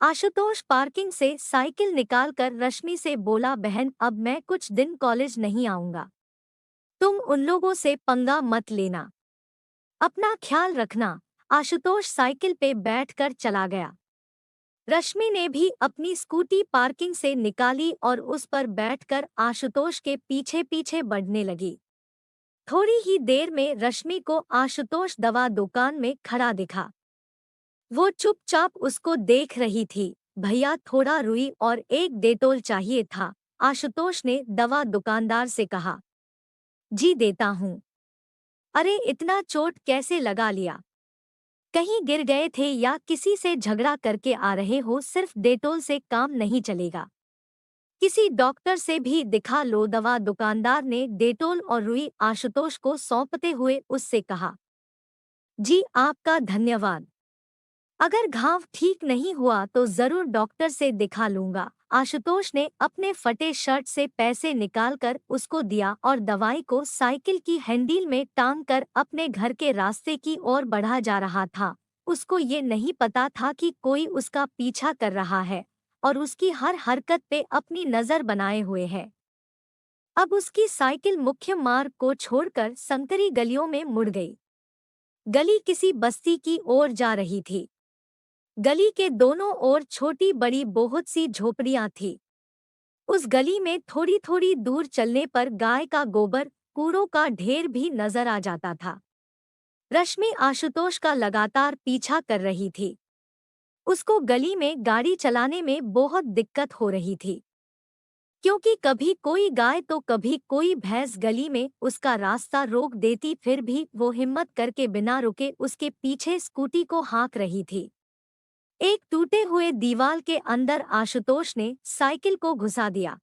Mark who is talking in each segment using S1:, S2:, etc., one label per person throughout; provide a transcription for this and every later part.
S1: Ashutosh parking से cycle निकालकर रश्मि से बोला, बहन अब मैं कुछ दिन कॉलेज नहीं आऊंगा। तुम उन लोगों से पंगा मत लेना। अपना ख्याल रखना। आशुतोष साइकिल पे बैठकर चला गया। रश्मि ने भी अपनी स्कूटी पार्किंग से निकाली और उस पर बैठकर आशुतोष के पीछे पीछे बढ़ने लगी। थोड़ी ही देर में रश्मि को आशुतोष दवा दुकान में खड़ा दिखा। वो चुपचाप उसको देख रही थी। भैया थोड़ा रुई और एक डेटोल चाहिए था, आशुतोष ने दवा दुकानदार से कहा। जी देता हूँ। अरे इतना चोट कैसे लगा लिया? कहीं गिर गए थे या किसी से झगड़ा करके आ रहे हो? सिर्फ डेटोल से काम नहीं चलेगा, किसी डॉक्टर से भी दिखा लो। दवा दुकानदार ने डेटोल और रुई आशुतोष को सौंपते हुए उससे कहा। जी आपका धन्यवाद। अगर घाव ठीक नहीं हुआ तो जरूर डॉक्टर से दिखा लूंगा। आशुतोष ने अपने फटे शर्ट से पैसे निकालकर उसको दिया और दवाई को साइकिल की हैंडल में टांग कर अपने घर के रास्ते की ओर बढ़ा जा रहा था। उसको ये नहीं पता था कि कोई उसका पीछा कर रहा है और उसकी हर हरकत पे अपनी नजर बनाए हुए है। अब उसकी साइकिल मुख्य मार्ग को छोड़कर संकरी गलियों में मुड़ गई। गली किसी बस्ती की ओर जा रही थी। गली के दोनों ओर छोटी बड़ी बहुत सी झोपड़ियां थी। उस गली में थोड़ी थोड़ी दूर चलने पर गाय का गोबर, कूड़ों का ढेर भी नजर आ जाता था। रश्मि आशुतोष का लगातार पीछा कर रही थी। उसको गली में गाड़ी चलाने में बहुत दिक्कत हो रही थी, क्योंकि कभी कोई गाय तो कभी कोई भैंस गली में उसका रास्ता रोक देती। फिर भी वो हिम्मत करके बिना रुके उसके पीछे स्कूटी को हाँक रही थी। एक टूटे हुए दीवार के अंदर आशुतोष ने साइकिल को घुसा दिया।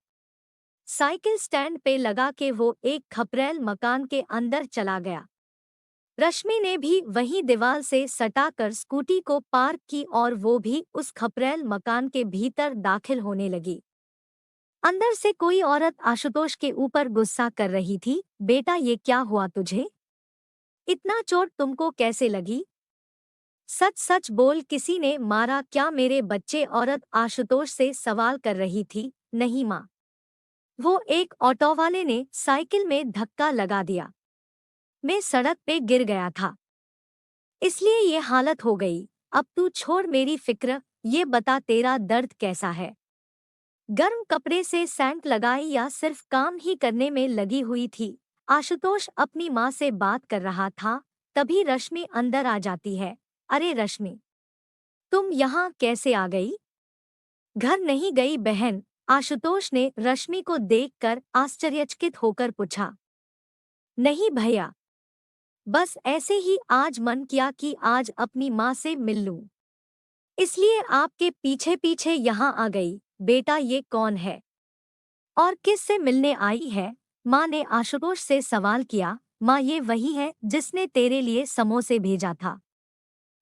S1: साइकिल स्टैंड पे लगा के वो एक खपरेल मकान के अंदर चला गया। रश्मि ने भी वहीं दीवार से सटाकर स्कूटी को पार्क की और वो भी उस खपरेल मकान के भीतर दाखिल होने लगी। अंदर से कोई औरत आशुतोष के ऊपर गुस्सा कर रही थी। बेटा ये क्या हुआ तुझे? इतना चोट तुमको कैसे लगी? सच सच बोल, किसी ने मारा क्या मेरे बच्चे? औरत आशुतोष से सवाल कर रही थी। नहीं माँ, वो एक ऑटो वाले ने साइकिल में धक्का लगा दिया। मैं सड़क पे गिर गया था, इसलिए ये हालत हो गई। अब तू छोड़ मेरी फिक्र, ये बता तेरा दर्द कैसा है? गर्म कपड़े से सैंक लगाई या सिर्फ काम ही करने में लगी हुई थी? आशुतोष अपनी माँ से बात कर रहा था, तभी रश्मि अंदर आ जाती है। अरे रश्मि, तुम यहाँ कैसे आ गई? घर नहीं गई बहन? आशुतोष ने रश्मि को देखकर आश्चर्यचकित होकर पूछा। नहीं भैया, बस ऐसे ही आज मन किया कि आज अपनी माँ से मिल लूं, इसलिए आपके पीछे पीछे यहाँ आ गई। बेटा ये कौन है और किस से मिलने आई है? माँ ने आशुतोष से सवाल किया। माँ ये वही है जिसने तेरे लिए समोसे भेजा था,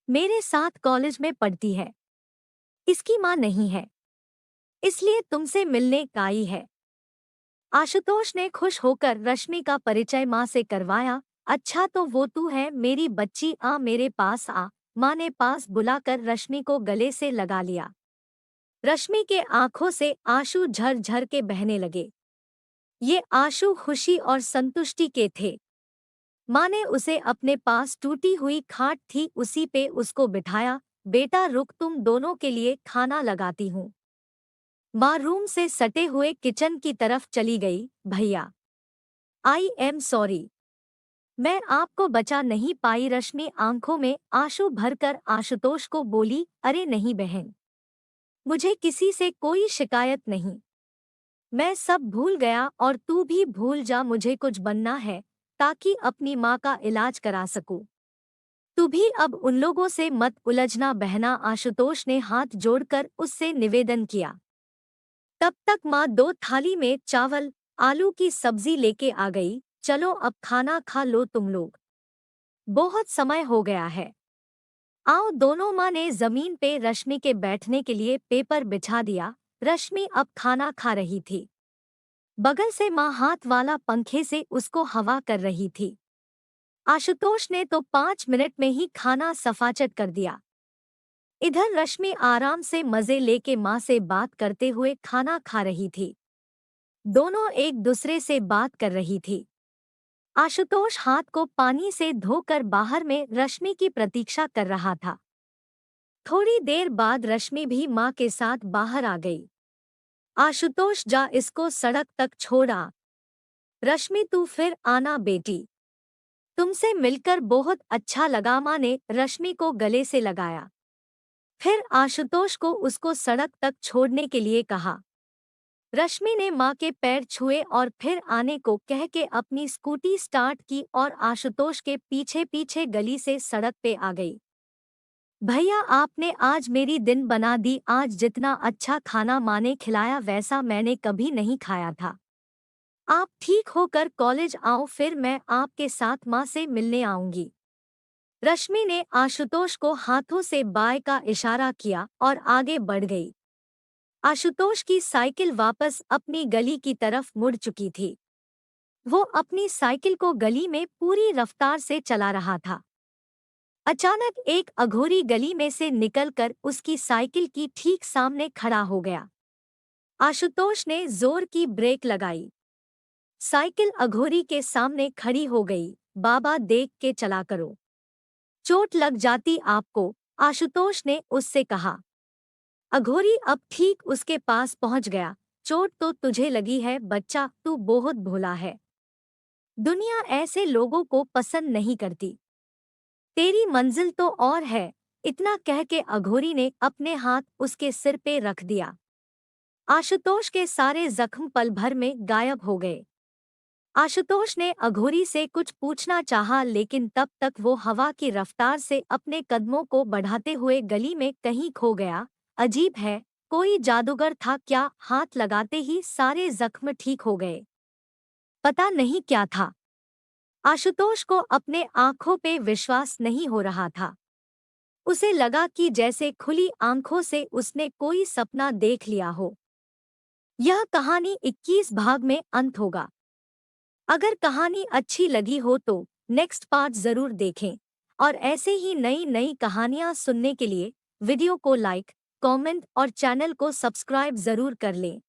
S1: मेरे साथ कॉलेज में पढ़ती है। इसकी माँ नहीं है, इसलिए तुमसे मिलने आई है। आशुतोष ने खुश होकर रश्मि का परिचय माँ से करवाया। अच्छा तो वो तू है मेरी बच्ची, आ मेरे पास आ। माँ ने पास बुलाकर रश्मि को गले से लगा लिया। रश्मि के आंखों से आंसू झर झर के बहने लगे। ये आंसू खुशी और संतुष्टि के थे। माँ ने उसे अपने पास टूटी हुई खाट थी उसी पे उसको बिठाया। बेटा रुक, तुम दोनों के लिए खाना लगाती हूँ। माँ रूम से सटे हुए किचन की तरफ चली गई। भैया आई एम सॉरी, मैं आपको बचा नहीं पाई। रश्मि आंखों में आंसू भरकर आशुतोष को बोली। अरे नहीं बहन, मुझे किसी से कोई शिकायत नहीं, मैं सब भूल गया और तू भी भूल जा। मुझे कुछ बनना है ताकि अपनी माँ का इलाज करा सकूं। तू भी अब उन लोगों से मत उलझना बहना, आशुतोष ने हाथ जोड़कर उससे निवेदन किया। तब तक माँ दो थाली में चावल आलू की सब्जी लेके आ गई। चलो अब खाना खा लो तुम लोग, बहुत समय हो गया है। आओ दोनों। माँ ने जमीन पे रश्मि के बैठने के लिए पेपर बिछा दिया। रश्मि अब खाना खा रही थी। बगल से माँ हाथ वाला पंखे से उसको हवा कर रही थी। आशुतोष ने तो 5 मिनट में ही खाना सफाचट कर दिया। इधर रश्मि आराम से मजे लेके माँ से बात करते हुए खाना खा रही थी। दोनों एक दूसरे से बात कर रही थी। आशुतोष हाथ को पानी से धोकर बाहर में रश्मि की प्रतीक्षा कर रहा था। थोड़ी देर बाद रश्मि भी माँ के साथ बाहर आ गई। आशुतोष जा इसको सड़क तक छोड़ा। रश्मि तू फिर आना बेटी। तुमसे मिलकर बहुत अच्छा लगा। माँ ने रश्मि को गले से लगाया। फिर आशुतोष को उसको सड़क तक छोड़ने के लिए कहा। रश्मि ने माँ के पैर छुए और फिर आने को कह के अपनी स्कूटी स्टार्ट की और आशुतोष के पीछे पीछे गली से सड़क पे आ गई। भैया आपने आज मेरी दिन बना दी। आज जितना अच्छा खाना माँ ने खिलाया वैसा मैंने कभी नहीं खाया था। आप ठीक होकर कॉलेज आओ फिर मैं आपके साथ माँ से मिलने आऊंगी। रश्मि ने आशुतोष को हाथों से बाय का इशारा किया और आगे बढ़ गई। आशुतोष की साइकिल वापस अपनी गली की तरफ मुड़ चुकी थी। वो अपनी साइकिल को गली में पूरी रफ्तार से चला रहा था। अचानक एक अघोरी गली में से निकलकर उसकी साइकिल की ठीक सामने खड़ा हो गया। आशुतोष ने जोर की ब्रेक लगाई। साइकिल अघोरी के सामने खड़ी हो गई। बाबा देख के चला करो, चोट लग जाती आपको, आशुतोष ने उससे कहा। अघोरी अब ठीक उसके पास पहुंच गया। चोट तो तुझे लगी है बच्चा, तू बहुत भोला है। दुनिया ऐसे लोगों को पसंद नहीं करती। तेरी मंजिल तो और है। इतना कह के अघोरी ने अपने हाथ उसके सिर पे रख दिया। आशुतोष के सारे जख्म पल भर में गायब हो गए। आशुतोष ने अघोरी से कुछ पूछना चाहा लेकिन तब तक वो हवा की रफ्तार से अपने कदमों को बढ़ाते हुए गली में कहीं खो गया। अजीब है, कोई जादूगर था क्या? हाथ लगाते ही सारे जख्म ठीक हो गए। पता नहीं क्या था। आशुतोष को अपने आंखों पे विश्वास नहीं हो रहा था। उसे लगा कि जैसे खुली आंखों से उसने कोई सपना देख लिया हो। यह कहानी 21 भाग में अंत होगा। अगर कहानी अच्छी लगी हो तो नेक्स्ट पार्ट जरूर देखें और ऐसे ही नई नई कहानियां सुनने के लिए वीडियो को लाइक, कमेंट और चैनल को सब्सक्राइब जरूर कर लें।